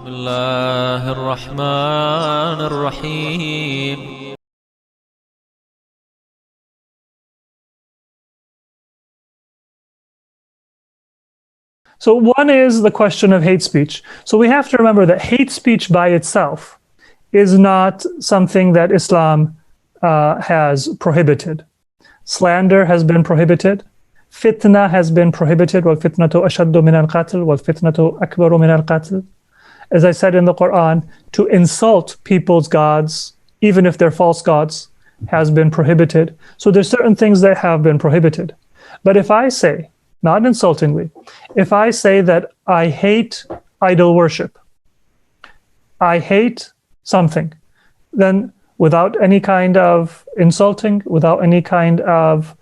بسم الله الرحمن الرحيم. So one is the question of hate speech. So we have to remember that hate speech by itself is not something that Islam has prohibited. Slander has been prohibited. Fitna has been prohibited. وَالْفِتْنَةُ أَشَدُّ مِنَ الْقَتْلِ وَالْفِتْنَةُ أَكْبَرُ مِنَ الْقَتْلِ. As I said in the Quran, to insult people's gods, even if they're false gods, has been prohibited. So there's certain things that have been prohibited. But if I say, not insultingly, if I say that I hate idol worship, I hate something, then without any kind of insulting, without any kind of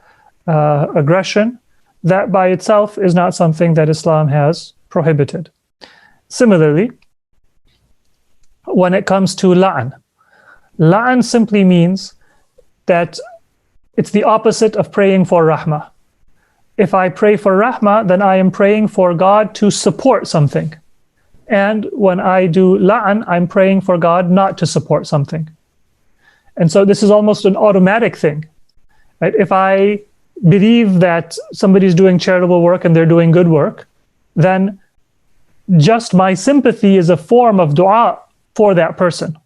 aggression, that by itself is not something that Islam has prohibited. Similarly, when it comes to la'an, la'an simply means that it's the opposite of praying for rahmah. If I pray for rahmah, then I am praying for God to support something. And when I do la'an, I'm praying for God not to support something. And so this is almost an automatic thing, right? If I believe that somebody's doing charitable work and they're doing good work, then just my sympathy is a form of dua for that person.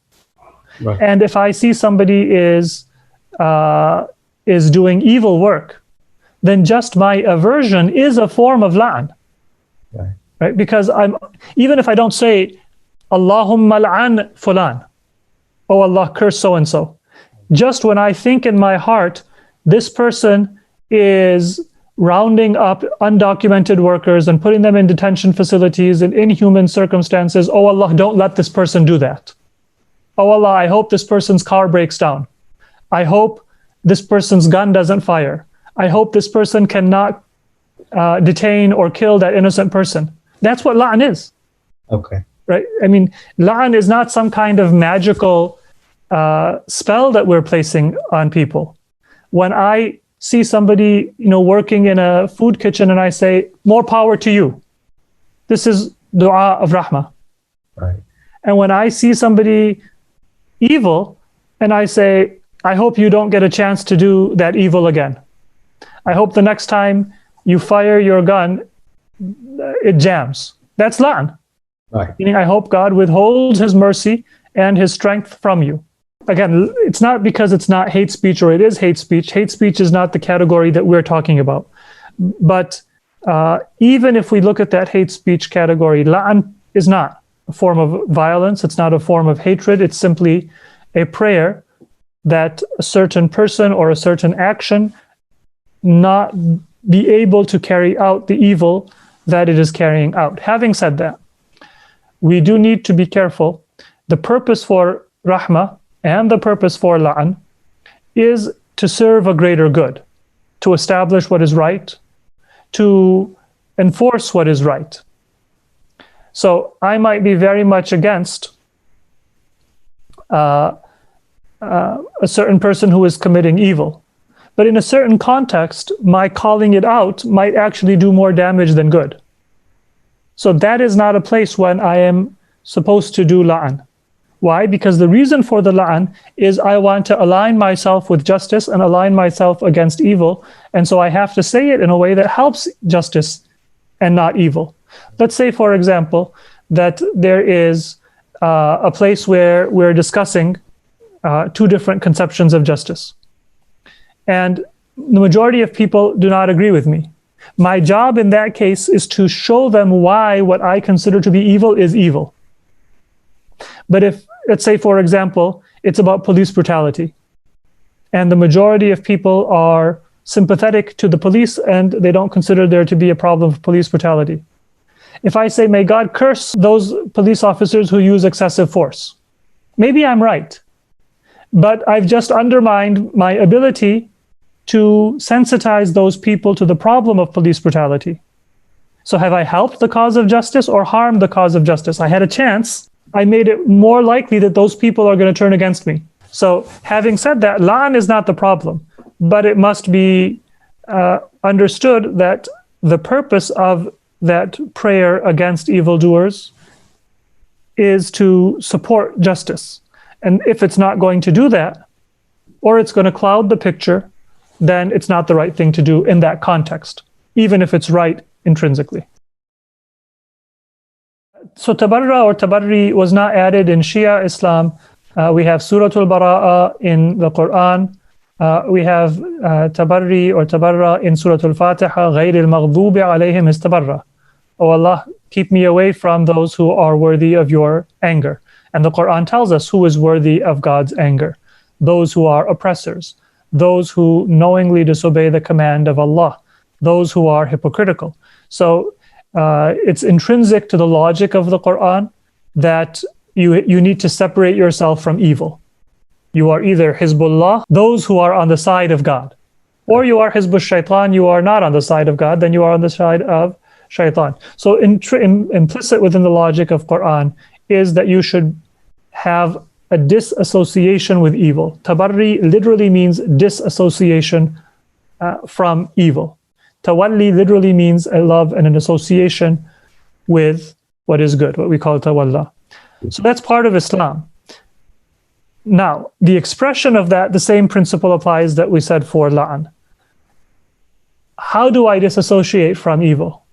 Right. And if I see somebody is doing evil work, then just my aversion is a form of la'an. Right? Because even if I don't say, Allahumma la'an fulan, oh Allah, curse so-and-so, just when I think in my heart, this person is rounding up undocumented workers and putting them in detention facilities in inhuman circumstances, oh Allah, don't let this person do that. Oh Allah, I hope this person's car breaks down. I hope this person's gun doesn't fire. I hope this person cannot detain or kill that innocent person. That's what la'an is. Okay. Right? I mean, la'an is not some kind of magical spell that we're placing on people. When I see somebody, working in a food kitchen and I say, more power to you, this is dua of rahmah. Right. And when I see somebody evil and I say, I hope you don't get a chance to do that evil again. I hope the next time you fire your gun, it jams. That's la'an. Right. Meaning, I hope God withholds his mercy and his strength from you. Again, it's not because it's not hate speech or it is hate speech. Hate speech is not the category that we're talking about. But even if we look at that hate speech category, la'an is not a form of violence. It's not a form of hatred. It's simply a prayer that a certain person or a certain action not be able to carry out the evil that it is carrying out. Having said that, we do need to be careful. The purpose for rahmah and the purpose for la'an is to serve a greater good, to establish what is right, to enforce what is right. So I might be very much against a certain person who is committing evil. But in a certain context, my calling it out might actually do more damage than good. So that is not a place when I am supposed to do la'an. Why? Because the reason for the la'an is I want to align myself with justice and align myself against evil. And so I have to say it in a way that helps justice and not evil. Let's say, for example, that there is a place where we're discussing two different conceptions of justice. And the majority of people do not agree with me. My job in that case is to show them why what I consider to be evil is evil. But if, let's say, for example, it's about police brutality, and the majority of people are sympathetic to the police and they don't consider there to be a problem of police brutality. If I say, may God curse those police officers who use excessive force, maybe I'm right, but I've just undermined my ability to sensitize those people to the problem of police brutality. So have I helped the cause of justice or harmed the cause of justice? I had a chance. I made it more likely that those people are going to turn against me. So having said that, la'an is not the problem, but it must be understood that the purpose of that prayer against evildoers is to support justice. And if it's not going to do that, or it's going to cloud the picture, then it's not the right thing to do in that context, even if it's right intrinsically. So tabarra or tabarri was not added in Shi'a Islam. We have Suratul Bara'a in the Quran. We have tabarri or tabarra in Suratul Fatiha. Ghayril maghdubi alayhim is tabarra. Oh Allah, keep me away from those who are worthy of your anger. And the Quran tells us who is worthy of God's anger. Those who are oppressors, those who knowingly disobey the command of Allah, those who are hypocritical. So it's intrinsic to the logic of the Quran that you need to separate yourself from evil. You are either Hizbullah, those who are on the side of God, or you are Hizbul Shaitan, you are not on the side of God, then you are on the side of Shaitan. So implicit within the logic of Quran is that you should have a disassociation with evil. Tabarri literally means disassociation from evil. Tawalli literally means a love and an association with what is good, what we call tawalla. So that's part of Islam. Now, the expression of that, the same principle applies that we said for la'an. How do I disassociate from evil?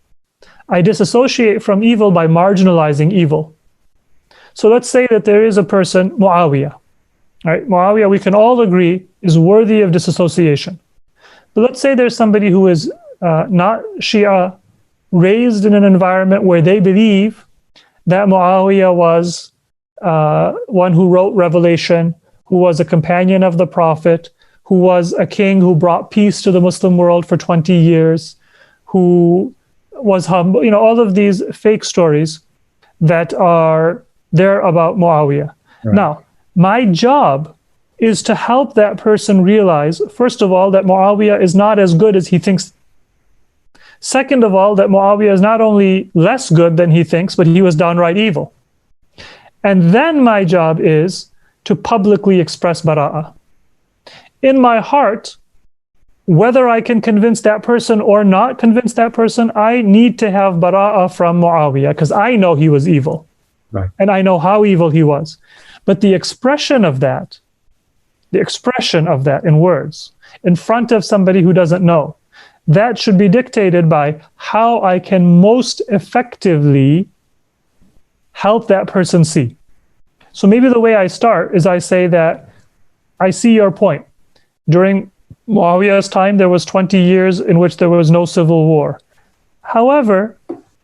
I disassociate from evil by marginalizing evil. So let's say that there is a person, Muawiyah. Right? Muawiyah, we can all agree, is worthy of disassociation. But let's say there's somebody who is not Shia, raised in an environment where they believe that Muawiyah was one who wrote Revelation, who was a companion of the Prophet, who was a king who brought peace to the Muslim world for 20 years, who was humble, all of these fake stories that are there about Muawiyah. Right. Now, my job is to help that person realize, first of all, that Muawiyah is not as good as he thinks. Second of all, that Muawiyah is not only less good than he thinks, but he was downright evil. And then my job is to publicly express bara'ah. In my heart, whether I can convince that person or not convince that person, I need to have bara'ah from Muawiyah because I know he was evil. Right. And I know how evil he was. But the expression of that in words, in front of somebody who doesn't know, that should be dictated by how I can most effectively help that person see. So maybe the way I start is I say that I see your point. During Muawiyah's time, there was 20 years in which there was no civil war. However,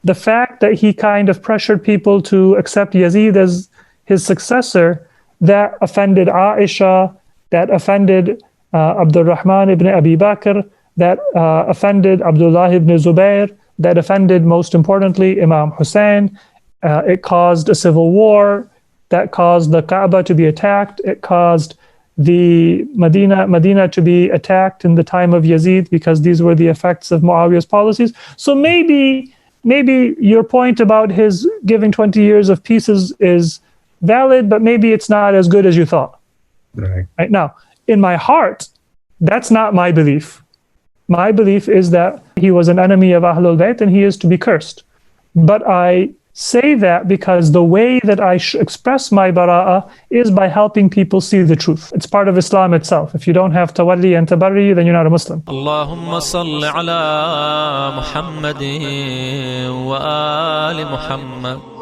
the fact that he kind of pressured people to accept Yazid as his successor, that offended Aisha, that offended Abdurrahman ibn Abi Bakr, that offended Abdullah ibn Zubair, that offended, most importantly, Imam Hussein. It caused a civil war, that caused the Kaaba to be attacked. It caused the Medina to be attacked in the time of Yazid because these were the effects of Muawiyah's policies. So maybe your point about his giving 20 years of peace is valid, but maybe it's not as good as you thought. Right now, in my heart, that's not my belief. My belief is that he was an enemy of Ahlul Bayt and he is to be cursed. But I say that because the way that I express my bara'ah is by helping people see the truth. It's part of Islam itself. If you don't have tawalli and tabarri, then you're not a Muslim. Allahumma salli ala Muhammadin wa ali Muhammad.